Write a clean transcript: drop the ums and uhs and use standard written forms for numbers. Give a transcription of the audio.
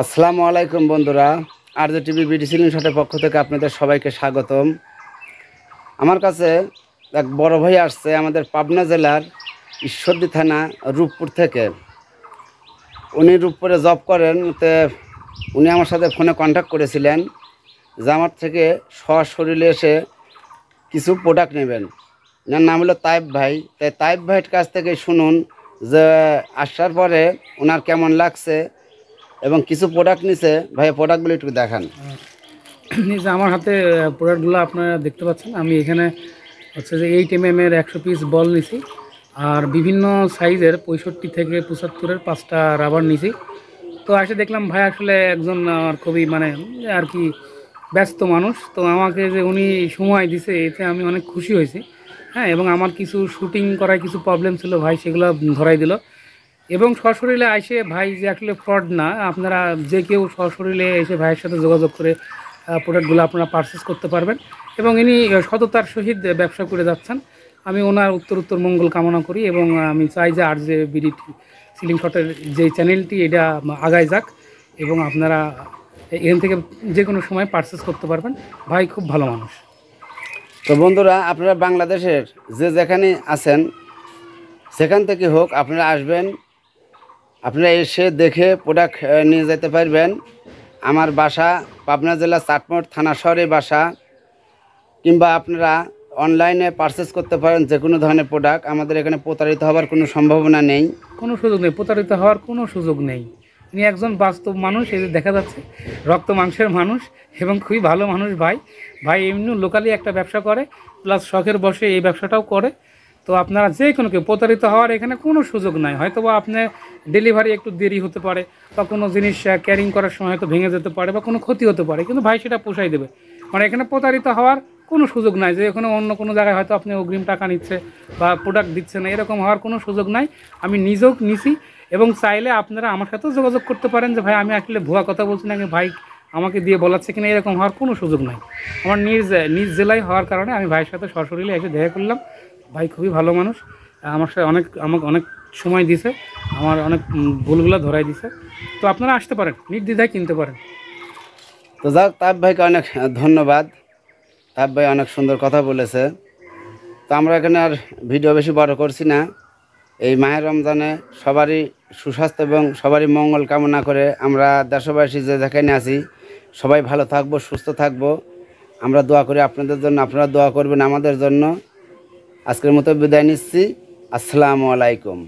আসসালামু আলাইকুম বন্ধুরা, আরজে টিভি বিডি সিলিং শটের পক্ষ থেকে আপনাদের সবাইকে স্বাগতম। আমার কাছে এক বড় ভাই আসছে আমাদের পাবনা জেলার ঈশ্বরদী থানা রূপপুর থেকে। উনি রূপপুরে জব করেন। উনি আমার সাথে ফোনে কন্ট্যাক্ট করেছিলেন যে আমার থেকে সশরীরে এসে কিছু প্রোডাক্ট নেবেন। ওনার নাম হলো তাইব ভাই। তাই তাইব ভাইয়ের কাছ থেকে শুনুন যে আসার পরে ওনার কেমন লাগছে এবং কিছু প্রোডাক্ট নিছে। ভাই প্রোডাক্টগুলো একটু দেখান। এই যে আমার হাতে প্রোডাক্টগুলো আপনারা দেখতে পাচ্ছেন, আমি এখানে হচ্ছে যে 8 mm এর 100 পিস বল নিছি, আর বিভিন্ন সাইজের 65 থেকে 75-এর 5টা রাবার নিছি। তো এসে দেখলাম ভাই আসলে একজন আমার খুবই আর কি ব্যস্ত মানুষ, তো আমাকে যে উনি সময় দিছে এতে আমি অনেক খুশি হয়েছি। হ্যাঁ, এবং আমার কিছু শুটিং করার কিছু প্রবলেম ছিল, ভাই সেগুলো ধরাই দিল। এবং সশরীরে এসে ভাই যে আসলে ফ্রড না, আপনারা যে কেউ সশরীরে এসে ভাইয়ের সাথে যোগাযোগ করে প্রোডাক্টগুলো আপনারা পারচেস করতে পারবেন। এবং ইনি সততার সহিত ব্যবসা করে যাচ্ছেন। আমি ওনার উত্তর মঙ্গল কামনা করি এবং আমি চাই যে আর যে বিডি সিলিং শটের যে চ্যানেলটি এটা আগায় যাক এবং আপনারা এখান থেকে যে কোনো সময় পারচেস করতে পারবেন। ভাই খুব ভালো মানুষ। তো বন্ধুরা, আপনারা বাংলাদেশের যে যেখানে আছেন সেখান থেকে হোক আপনারা আসবেন, আপনারা এসে দেখে প্রোডাক্ট নিয়ে যেতে পারবেন। আমার বাসা পাবনা জেলা চাটমোড় থানা শহরে বাসা, কিংবা আপনারা অনলাইনে পারচেস করতে পারেন যে কোনো ধরনের প্রোডাক্ট। আমাদের এখানে প্রতারিত হওয়ার কোনো সম্ভাবনা নেই, কোনো সুযোগ নেই, প্রতারিত হওয়ার কোনো সুযোগ নেই। ইনি একজন বাস্তব মানুষ, এই যে দেখা যাচ্ছে রক্ত মাংসের মানুষ এবং খুবই ভালো মানুষ। ভাই এমনি লোকালি একটা ব্যবসা করে, প্লাস শখের বসে এই ব্যবসাটাও করে। তো আপনারা যে কোনো কেউ প্রতারিত হওয়ার এখানে কোনো সুযোগ নাই। হয়তো বা আপনার ডেলিভারি একটু দেরি হতে পারে, বা কোনো জিনিস ক্যারিং করার সময় হয়তো ভেঙে যেতে পারে, বা কোনো ক্ষতি হতে পারে, কিন্তু ভাই সেটা পোষাই দেবে। এখানে প্রতারিত হওয়ার কোনো সুযোগ নাই যে এখানে অন্য কোনো জায়গায় হয়তো আপনি অগ্রিম টাকা নিচ্ছে বা প্রোডাক্ট দিচ্ছে না, এরকম হওয়ার কোনো সুযোগ নাই। আমি নিজেও নিছি এবং চাইলে আপনারা আমার সাথেও যোগাযোগ করতে পারেন যে ভাই আমি আসলে ভুয়া কথা বলছি না, ভাই আমাকে দিয়ে বলাচ্ছে কিনা, এরকম হওয়ার কোনো সুযোগ নাই। আমার নিজ জেলায় হওয়ার কারণে আমি ভাইয়ের সাথে সশরীরে এসে দেখা করলাম। ভাই খুবই ভালো মানুষ, আমার সাথে আমাকে অনেক সময় দিছে, আমার অনেক ভুলগুলো ধরাই দিছে। তো আপনারা আসতে পারেন, নির্দ্বিধায় কিনতে পারেন। তো যাক, তাব ভাইকে অনেক ধন্যবাদ। তাব ভাই অনেক সুন্দর কথা বলেছে। তো আমরা এখানে আর ভিডিও বেশি বড় করছি না। এই মাহের রমজানে সবারই সুস্বাস্থ্য এবং সবারই মঙ্গল কামনা করে আমরা দেশবাসী যে যেখানে আছি সবাই ভালো থাকবো, সুস্থ থাকবো। আমরা দোয়া করি আপনাদের জন্য, আপনারা দোয়া করবেন আমাদের জন্য। আজকের মতো বিদায় নিচ্ছি। আসসালামু আলাইকুম।